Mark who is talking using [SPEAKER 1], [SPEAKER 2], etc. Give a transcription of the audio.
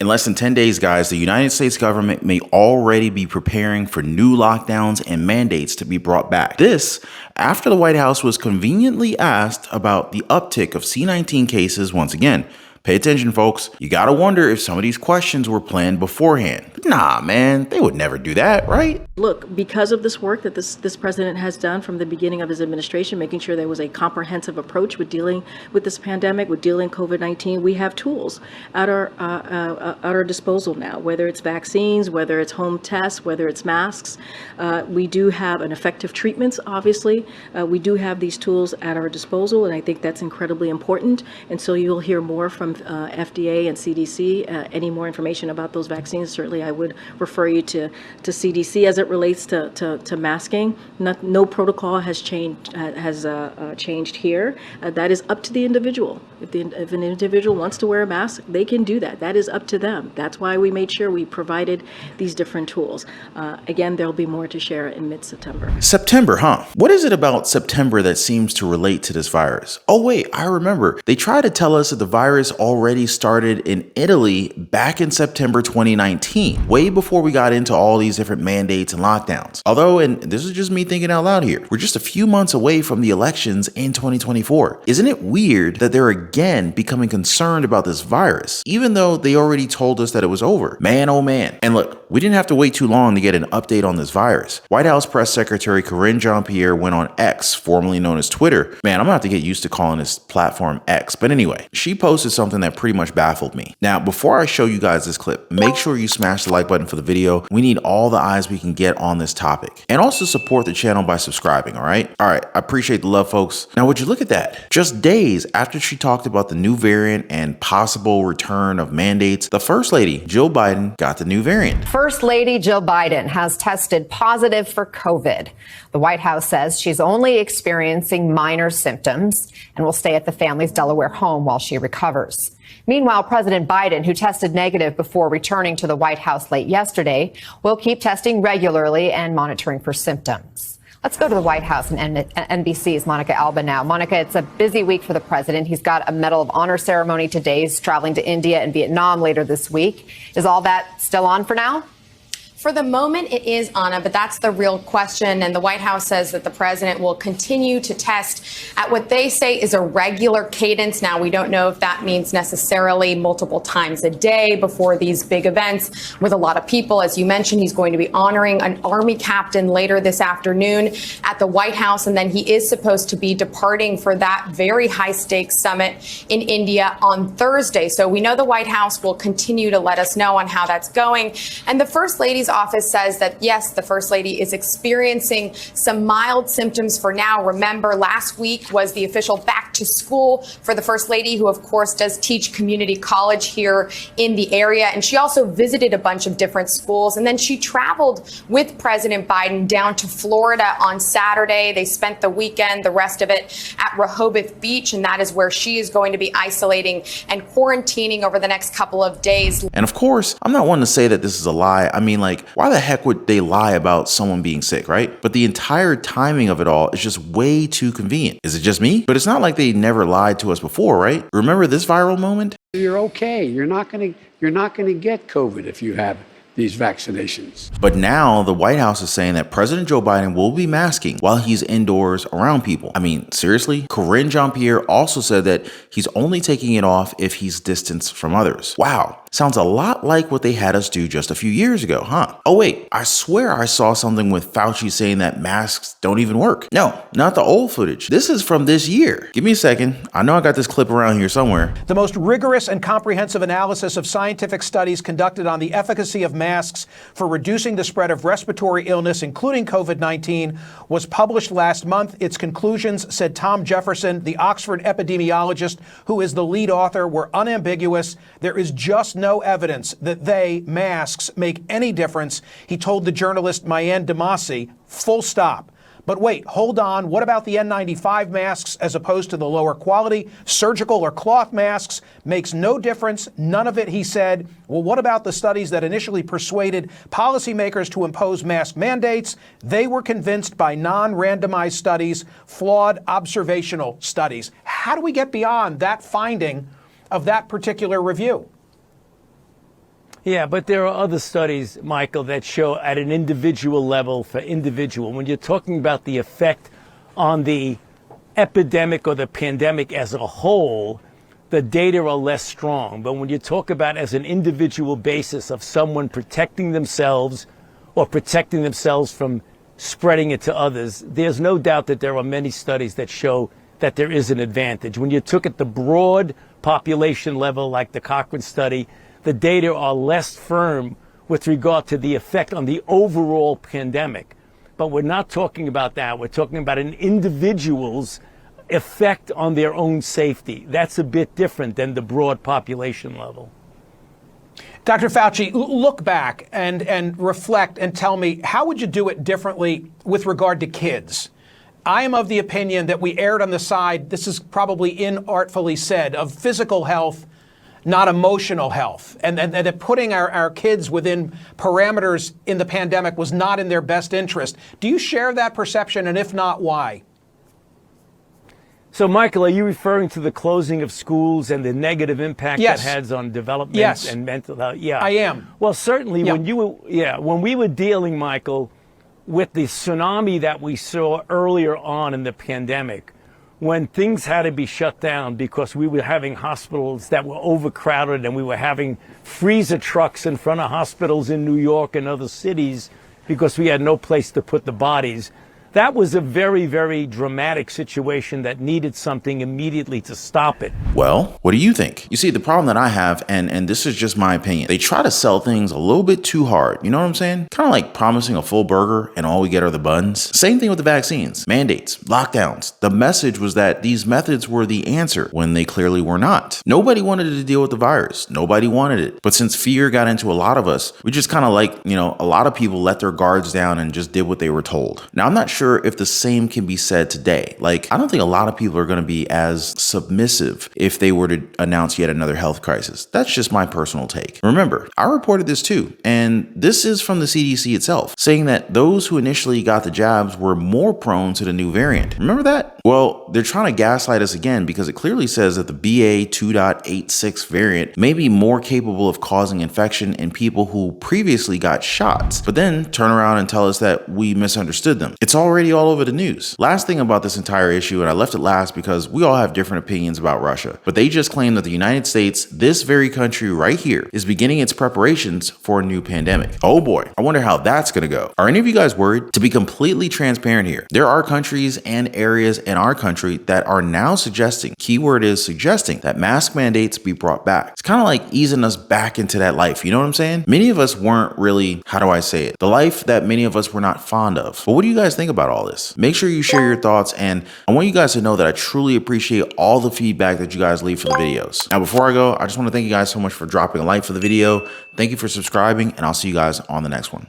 [SPEAKER 1] In less than 10 days, guys, the United States government may already be preparing for new lockdowns and mandates to be brought back. This after the White House was conveniently asked about the uptick of C-19 cases once again. Pay attention, folks. You gotta wonder if some of these questions were planned beforehand. Nah, man, they would never do that, right?
[SPEAKER 2] Look, because of this work that this president has done from the beginning of his administration, making sure there was a comprehensive approach with dealing with this pandemic, with dealing COVID-19, we have tools at our disposal now, whether it's vaccines, whether it's home tests, whether it's masks. We do have an effective treatments, obviously. We do have these tools at our disposal, and I think that's incredibly important. And so you'll hear more from FDA and CDC. Any more information about those vaccines, certainly I would refer you to CDC. As it relates to masking, no protocol has changed here. That is up to the individual. If an individual wants to wear a mask, they can do that. That is up to them. That's why we made sure we provided these different tools. Again, there'll be more to share in mid-September.
[SPEAKER 1] September, huh? What is it about September that seems to relate to this virus? Oh wait, I remember. They tried to tell us that the virus already started in Italy back in September 2019, way before we got into all these different mandates and lockdowns. Although, and this is just me thinking out loud here, we're just a few months away from the elections in 2024. Isn't it weird that they're again becoming concerned about this virus, even though they already told us that it was over? Man, oh man. And look, we didn't have to wait too long to get an update on this virus. White House Press Secretary Karine Jean-Pierre went on X, formerly known as Twitter. Man, I'm gonna have to get used to calling this platform X. But anyway, she posted something that pretty much baffled me. Now, before I show you guys this clip, make sure you smash the like button for the video. We need all the eyes we can get on this topic. And also support the channel by subscribing, all right? All right, I appreciate the love, folks. Now, would you look at that? Just days after she talked about the new variant and possible return of mandates, the First Lady, Jill Biden, got the new variant.
[SPEAKER 3] First Lady Jill Biden has tested positive for COVID. The White House says she's only experiencing minor symptoms and will stay at the family's Delaware home while she recovers. Meanwhile, President Biden, who tested negative before returning to the White House late yesterday, will keep testing regularly and monitoring for symptoms. Let's go to the White House and NBC's Monica Alba now. Monica, it's a busy week for the president. He's got a Medal of Honor ceremony today. He's traveling to India and Vietnam later this week. Is all that still on for now?
[SPEAKER 4] For the moment, it is, Anna, but that's the real question. And the White House says that the president will continue to test at what they say is a regular cadence. Now, we don't know if that means necessarily multiple times a day before these big events with a lot of people. As you mentioned, he's going to be honoring an Army captain later this afternoon at the White House. And then he is supposed to be departing for that very high stakes summit in India on Thursday. So we know the White House will continue to let us know on how that's going. And the First Lady's office says that, yes, the First Lady is experiencing some mild symptoms for now. Remember, last week was the official back to school for the First Lady, who, of course, does teach community college here in the area. And she also visited a bunch of different schools. And then she traveled with President Biden down to Florida on Saturday. They spent the weekend, the rest of it, at Rehoboth Beach. And that is where she is going to be isolating and quarantining over the next couple of days.
[SPEAKER 1] And of course, I'm not one to say that this is a lie. I mean, like, why the heck would they lie about someone being sick, right? But the entire timing of it all is just way too convenient. Is it just me? But it's not like they never lied to us before, right? Remember this viral moment?
[SPEAKER 5] You're okay. You're not going to get COVID if you have these vaccinations.
[SPEAKER 1] But now the White House is saying that President Joe Biden will be masking while he's indoors around people. I mean, seriously? Karine Jean-Pierre also said that he's only taking it off if he's distanced from others. Wow. Sounds a lot like what they had us do just a few years ago, huh? Oh wait, I swear I saw something with Fauci saying that masks don't even work. No, not the old footage. This is from this year. Give me a second. I know I got this clip around here somewhere.
[SPEAKER 6] The most rigorous and comprehensive analysis of scientific studies conducted on the efficacy of masks for reducing the spread of respiratory illness, including COVID-19, was published last month. Its conclusions, said Tom Jefferson, the Oxford epidemiologist who is the lead author, were unambiguous. There is just no evidence that masks, make any difference, he told the journalist Mayan Demasi, full stop. But wait, hold on. What about the N95 masks as opposed to the lower quality surgical or cloth masks? Makes no difference. None of it, he said. Well, what about the studies that initially persuaded policymakers to impose mask mandates? They were convinced by non-randomized studies, flawed observational studies. How do we get beyond that finding of that particular review?
[SPEAKER 7] Yeah, but there are other studies, Michael, that show at an individual level for individual, when you're talking about the effect on the epidemic or the pandemic as a whole, the data are less strong. But when you talk about as an individual basis of someone protecting themselves or protecting themselves from spreading it to others, there's no doubt that there are many studies that show that there is an advantage. When you took at the broad population level, like the Cochrane study, the data are less firm with regard to the effect on the overall pandemic. But we're not talking about that. We're talking about an individual's effect on their own safety. That's a bit different than the broad population level.
[SPEAKER 6] Dr. Fauci, look back and reflect and tell me, how would you do it differently with regard to kids? I am of the opinion that we erred on the side, this is probably inartfully said, of physical health, not emotional health, and that putting our kids within parameters in the pandemic was not in their best interest. Do you share that perception, and if not, why?
[SPEAKER 7] So, Michael, are you referring to the closing of schools and the negative impact
[SPEAKER 6] Yes.
[SPEAKER 7] that has on development
[SPEAKER 6] Yes.
[SPEAKER 7] and mental health? Yeah,
[SPEAKER 6] I am.
[SPEAKER 7] Well, certainly
[SPEAKER 6] Yeah.
[SPEAKER 7] when we were dealing, Michael, with the tsunami that we saw earlier on in the pandemic, when things had to be shut down because we were having hospitals that were overcrowded and we were having freezer trucks in front of hospitals in New York and other cities because we had no place to put the bodies. That was a very, very dramatic situation that needed something immediately to stop it.
[SPEAKER 1] Well, what do you think? You see, the problem that I have, and this is just my opinion, they try to sell things a little bit too hard. You know what I'm saying? Kind of like promising a full burger and all we get are the buns. Same thing with the vaccines, mandates, lockdowns. The message was that these methods were the answer when they clearly were not. Nobody wanted to deal with the virus. Nobody wanted it. But since fear got into a lot of us, we just kind of a lot of people let their guards down and just did what they were told. Now, I'm not sure if the same can be said today. I don't think a lot of people are going to be as submissive if they were to announce yet another health crisis. That's just my personal take. Remember, I reported this too, and this is from the CDC itself, saying that those who initially got the jabs were more prone to the new variant. Remember that? Well, they're trying to gaslight us again because it clearly says that the BA 2.86 variant may be more capable of causing infection in people who previously got shots, but then turn around and tell us that we misunderstood them. It's already all over the news. Last thing about this entire issue, and I left it last because we all have different opinions about Russia, but they just claim that the United States, this very country right here, is beginning its preparations for a new pandemic. Oh boy, I wonder how that's gonna go. Are any of you guys worried? To be completely transparent here, there are countries and areas in our country that are now suggesting, keyword is suggesting, that mask mandates be brought back. It's kind of like easing us back into that life, you know what I'm saying? Many of us weren't really, how do I say it? The life that many of us were not fond of. But what do you guys think about all this? Make sure you share your thoughts, and I want you guys to know that I truly appreciate all the feedback that you guys leave for the videos. Now, before I go, I just want to thank you guys so much for dropping a like for the video. Thank you for subscribing, and I'll see you guys on the next one.